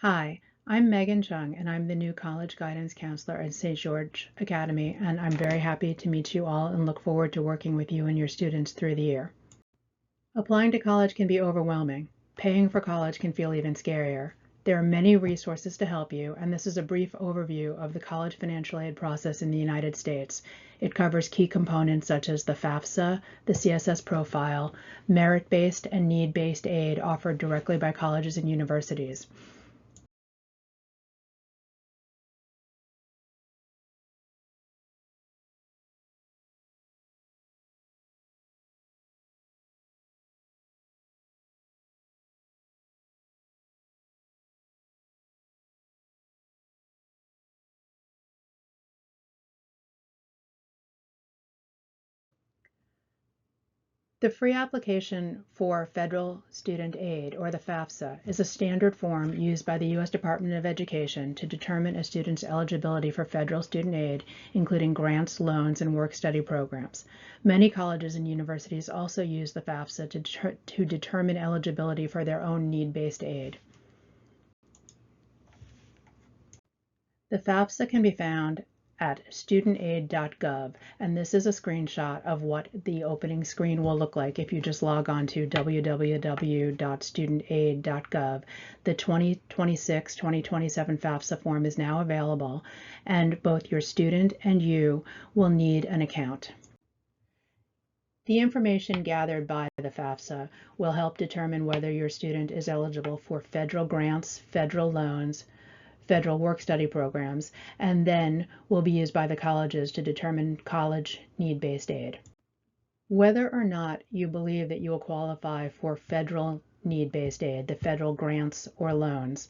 Hi, I'm Megan Chung, and I'm the new college guidance counselor at St. George Academy, and I'm very happy to meet you all and look forward to working with you and your students through the year. Applying to college can be overwhelming. Paying for college can feel even scarier. There are many resources to help you, and this is a brief overview of the college financial aid process in the United States. It covers key components such as the FAFSA, the CSS profile, merit-based and need-based aid offered directly by colleges and universities. The free application for federal student aid, or the FAFSA, is a standard form used by the U.S. Department of Education to determine a student's eligibility for federal student aid, including grants, loans, and work-study programs. Many colleges and universities also use the FAFSA to determine eligibility for their own need-based aid. The FAFSA can be found at studentaid.gov, and this is a screenshot of what the opening screen will look like if you just log on to www.studentaid.gov. The 2026-2027 FAFSA form is now available, and both your student and you will need an account. The information gathered by the FAFSA will help determine whether your student is eligible for federal grants, federal loans, federal work-study programs, and then will be used by the colleges to determine college need-based aid. Whether or not you believe that you will qualify for federal need-based aid, the federal grants or loans,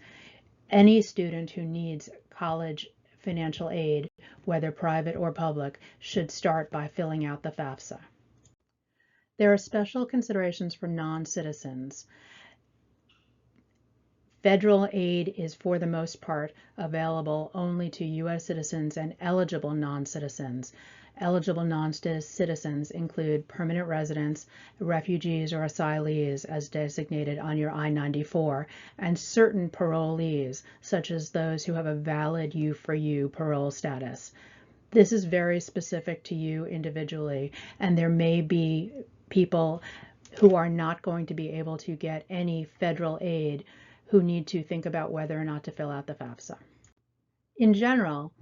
any student who needs college financial aid, whether private or public, should start by filling out the FAFSA. There are special considerations for non-citizens. Federal aid is, for the most part, available only to U.S. citizens and eligible non-citizens. Eligible non-citizens include permanent residents, refugees or asylees as designated on your I-94, and certain parolees, such as those who have a valid U4U parole status. This is very specific to you individually, and there may be people who are not going to be able to get any federal aid who need to think about whether or not to fill out the FAFSA. In general,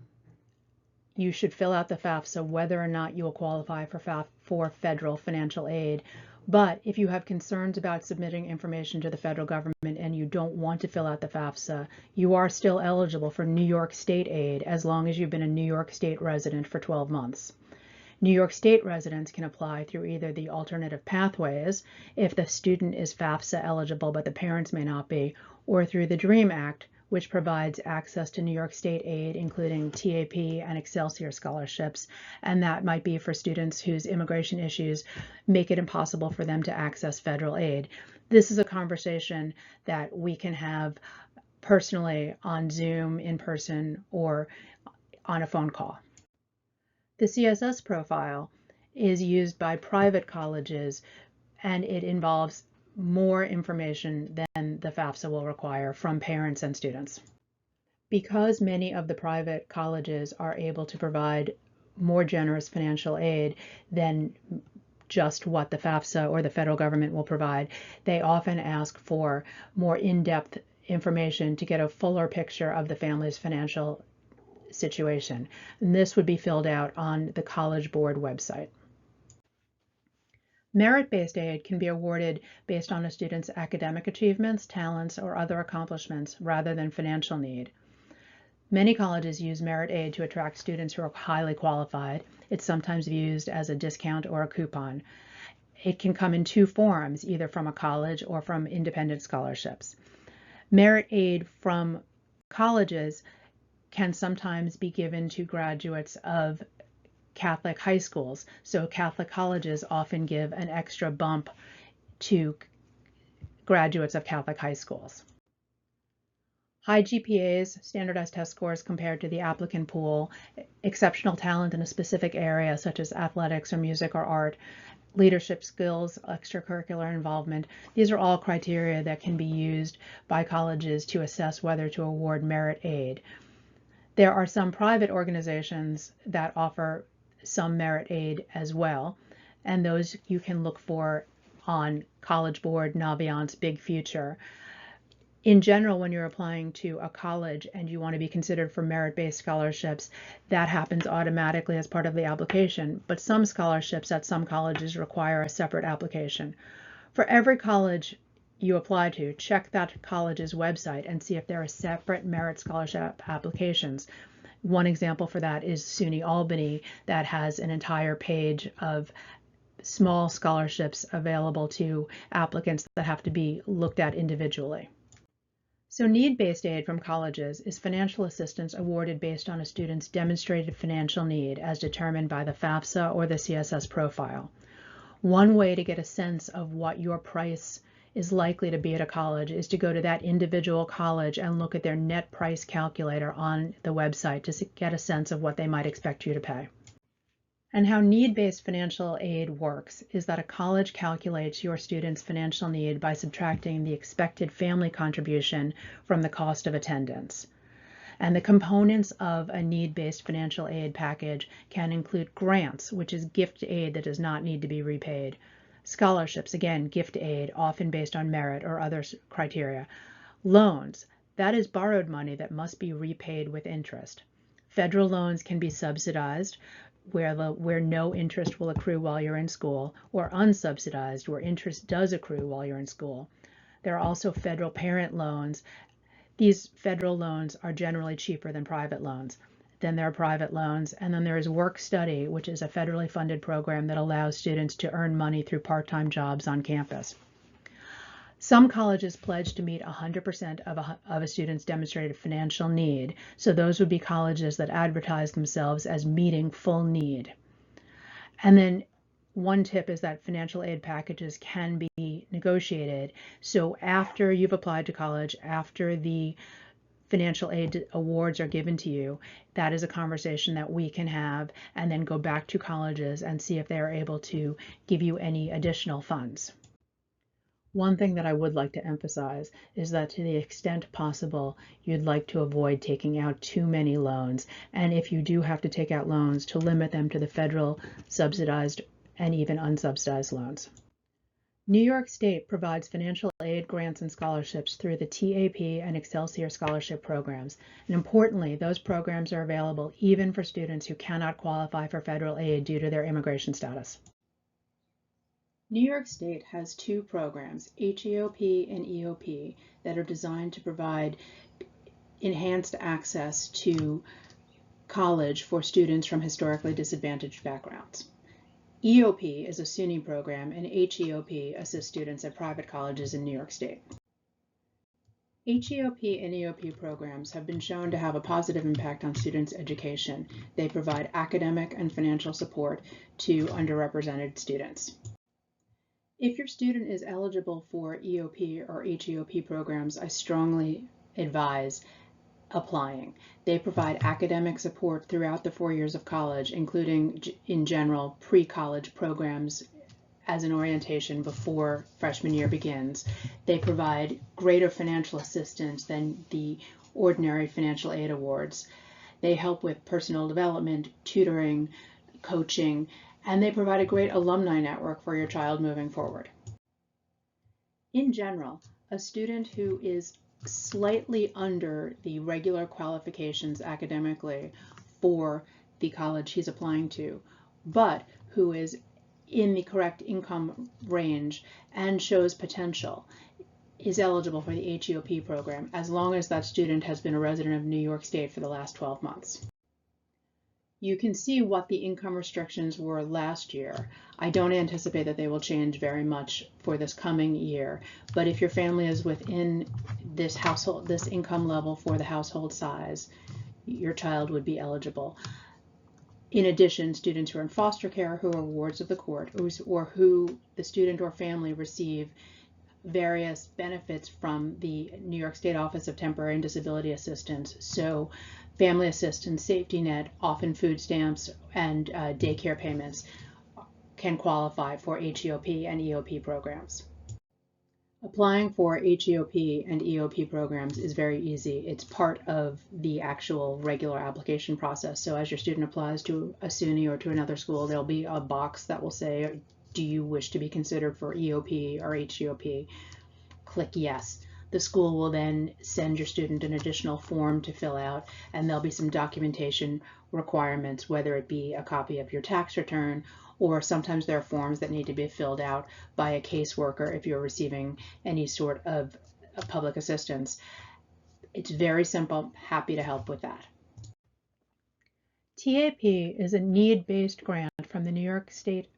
you should fill out the FAFSA whether or not you will qualify for federal financial aid. But if you have concerns about submitting information to the federal government and you don't want to fill out the FAFSA, you are still eligible for New York State aid as long as you've been a New York State resident for 12 months. New York State residents can apply through either the alternative pathways, if the student is FAFSA eligible but the parents may not be, or through the DREAM Act, which provides access to New York State aid, including TAP and Excelsior scholarships, and that might be for students whose immigration issues make it impossible for them to access federal aid. This is a conversation that we can have personally on Zoom, in person, or on a phone call. The CSS profile is used by private colleges, and it involves more information than the FAFSA will require from parents and students. Because many of the private colleges are able to provide more generous financial aid than just what the FAFSA or the federal government will provide, they often ask for more in-depth information to get a fuller picture of the family's financial situation. And this would be filled out on the College Board website. Merit-based aid can be awarded based on a student's academic achievements, talents, or other accomplishments rather than financial need. Many colleges use merit aid to attract students who are highly qualified. It's sometimes used as a discount or a coupon. It can come in two forms, either from a college or from independent scholarships. Merit aid from colleges can sometimes be given to graduates of Catholic high schools. So Catholic colleges often give an extra bump to graduates of Catholic high schools. High GPAs, standardized test scores compared to the applicant pool, exceptional talent in a specific area such as athletics or music or art, leadership skills, extracurricular involvement. These are all criteria that can be used by colleges to assess whether to award merit aid. There are some private organizations that offer some merit aid as well, and those you can look for on College Board, Naviance, Big Future. In general, when you're applying to a college and you want to be considered for merit-based scholarships, that happens automatically as part of the application. But some scholarships at some colleges require a separate application. For every college you apply to, check that college's website and see if there are separate merit scholarship applications. One example for that is SUNY Albany, that has an entire page of small scholarships available to applicants that have to be looked at individually. So need-based aid from colleges is financial assistance awarded based on a student's demonstrated financial need as determined by the FAFSA or the CSS profile. One way to get a sense of what your price is likely to be at a college is to go to that individual college and look at their net price calculator on the website to get a sense of what they might expect you to pay. And how need-based financial aid works is that a college calculates your student's financial need by subtracting the expected family contribution from the cost of attendance. And the components of a need-based financial aid package can include grants, which is gift aid that does not need to be repaid. Scholarships, again, gift aid, often based on merit or other criteria. Loans, that is borrowed money that must be repaid with interest. Federal loans can be subsidized, where no interest will accrue while you're in school, or unsubsidized, where interest does accrue while you're in school. There are also federal parent loans. These federal loans are generally cheaper than private loans. Then there are private loans, and then there is work study, which is a federally funded program that allows students to earn money through part-time jobs on campus. Some colleges pledge to meet 100% of a student's demonstrated financial need, so those would be colleges that advertise themselves as meeting full need. And then one tip is that financial aid packages can be negotiated. So after you've applied to college, after the financial aid awards are given to you, that is a conversation that we can have and then go back to colleges and see if they are able to give you any additional funds. One thing that I would like to emphasize is that to the extent possible, you'd like to avoid taking out too many loans. And if you do have to take out loans, to limit them to the federal subsidized and even unsubsidized loans. New York State provides financial aid grants and scholarships through the TAP and Excelsior scholarship programs. And importantly, those programs are available even for students who cannot qualify for federal aid due to their immigration status. New York State has two programs, HEOP and EOP, that are designed to provide enhanced access to college for students from historically disadvantaged backgrounds. EOP is a SUNY program, and HEOP assists students at private colleges in New York State. HEOP and EOP programs have been shown to have a positive impact on students' education. They provide academic and financial support to underrepresented students. If your student is eligible for EOP or HEOP programs, I strongly advise applying. They provide academic support throughout the 4 years of college, including, in general, pre-college programs as an orientation before freshman year begins. They provide greater financial assistance than the ordinary financial aid awards. They help with personal development, tutoring, coaching, and they provide a great alumni network for your child moving forward. In general, a student who is slightly under the regular qualifications academically for the college he's applying to, but who is in the correct income range and shows potential, is eligible for the HEOP program as long as that student has been a resident of New York State for the last 12 months. You can see what the income restrictions were last year. I don't anticipate that they will change very much for this coming year, but if your family is within this household, this income level for the household size, your child would be eligible. In addition, students who are in foster care, who are wards of the court, or who the student or family receive various benefits from the New York State Office of Temporary and Disability Assistance. So family assistance, safety net, often food stamps, and daycare payments. can qualify for HEOP and EOP programs. Applying for HEOP and EOP programs is very easy. It's part of the actual regular application process. So as your student applies to a SUNY or to another school, there'll be a box that will say, do you wish to be considered for EOP or HEOP? Click yes. The school will then send your student an additional form to fill out, and there'll be some documentation requirements, whether it be a copy of your tax return, or sometimes there are forms that need to be filled out by a caseworker if you're receiving any sort of public assistance. It's very simple. Happy to help with that. TAP is a need-based grant from the New York State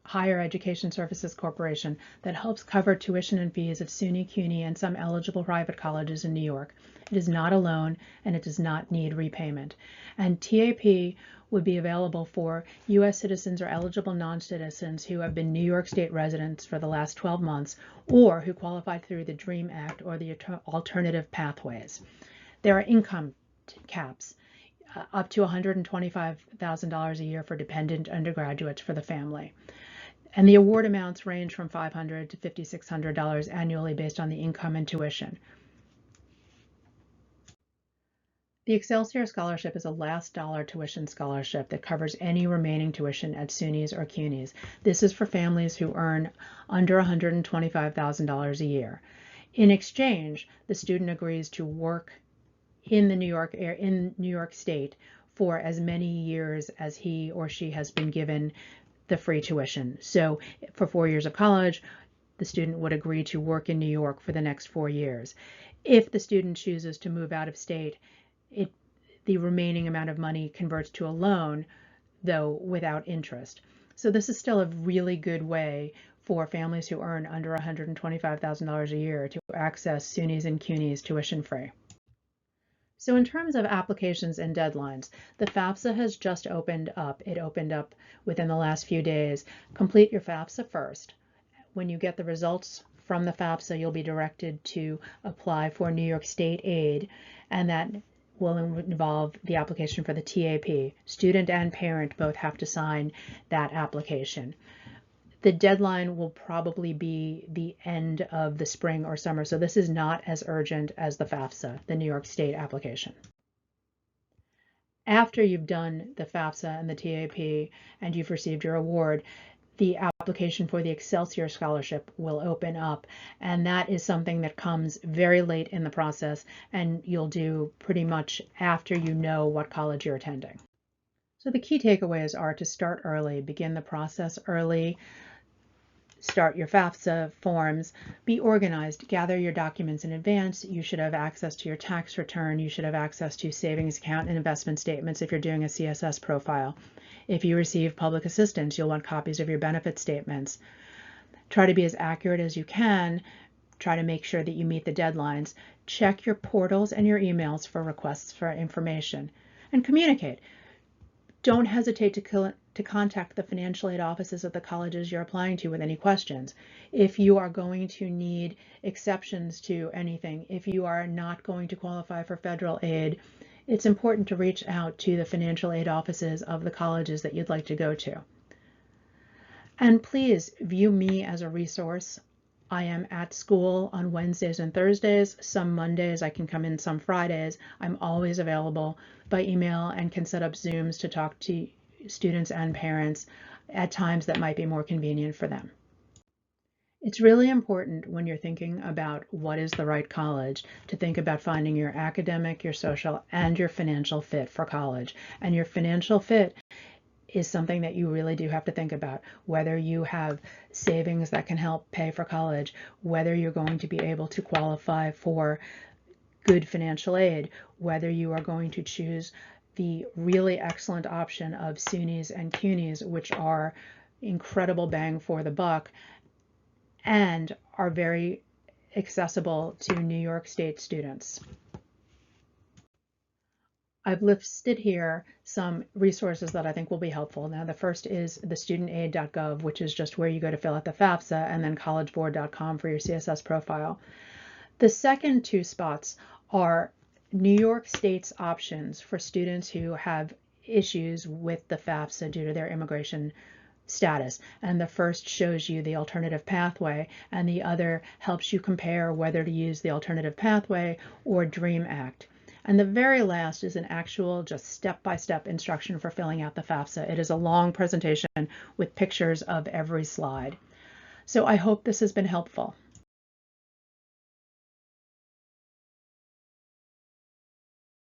Higher Education Services Corporation that helps cover tuition and fees of SUNY, CUNY, and some eligible private colleges in New York. It is not a loan, and it does not need repayment. And TAP would be available for U.S. citizens or eligible non-citizens who have been New York State residents for the last 12 months or who qualified through the DREAM Act or the alternative pathways. There are income caps. Up to $125,000 a year for dependent undergraduates for the family. And the award amounts range from $500 to $5,600 annually based on the income and tuition. The Excelsior Scholarship is a last dollar tuition scholarship that covers any remaining tuition at SUNYs or CUNYs. This is for families who earn under $125,000 a year. In exchange, the student agrees to work in New York State for as many years as he or she has been given the free tuition. So for 4 years of college, the student would agree to work in New York for the next 4 years. If the student chooses to move out of state, the remaining amount of money converts to a loan, though without interest. So this is still a really good way for families who earn under $125,000 a year to access SUNYs and CUNYs tuition free. So in terms of applications and deadlines, the FAFSA has just opened up. It opened up within the last few days. Complete your FAFSA first. When you get the results from the FAFSA, you'll be directed to apply for New York State aid, and that will involve the application for the TAP. Student and parent both have to sign that application. The deadline will probably be the end of the spring or summer, so this is not as urgent as the FAFSA, the New York State application. After you've done the FAFSA and the TAP and you've received your award, the application for the Excelsior Scholarship will open up, and that is something that comes very late in the process, and you'll do pretty much after you know what college you're attending. So the key takeaways are to start early, begin the process early, start your FAFSA forms, be organized, gather your documents in advance. You should have access to your tax return. You should have access to savings account and investment statements if you're doing a CSS profile. If you receive public assistance, you'll want copies of your benefit statements. Try to be as accurate as you can. Try to make sure that you meet the deadlines. Check your portals and your emails for requests for information. And communicate. Don't hesitate to contact the financial aid offices of the colleges you're applying to with any questions. If you are going to need exceptions to anything, if you are not going to qualify for federal aid, it's important to reach out to the financial aid offices of the colleges that you'd like to go to. And please view me as a resource. I am at school on Wednesdays and Thursdays. Some Mondays I can come in, some Fridays. I'm always available by email and can set up Zooms to talk to students and parents at times that might be more convenient for them. It's really important when you're thinking about what is the right college to think about finding your academic, your social, and your financial fit for college. And your financial fit is something that you really do have to think about, whether you have savings that can help pay for college, whether you're going to be able to qualify for good financial aid, whether you are going to choose the really excellent option of SUNYs and CUNYs, which are incredible bang for the buck and are very accessible to New York State students. I've listed here some resources that I think will be helpful. Now, the first is the studentaid.gov, which is just where you go to fill out the FAFSA, and then collegeboard.com for your CSS profile. The second two spots are New York State's options for students who have issues with the FAFSA due to their immigration status, and the first shows you the alternative pathway and the other helps you compare whether to use the alternative pathway or DREAM Act. And the very last is an actual just step-by-step instruction for filling out the FAFSA. It is a long presentation with pictures of every slide. So I hope this has been helpful.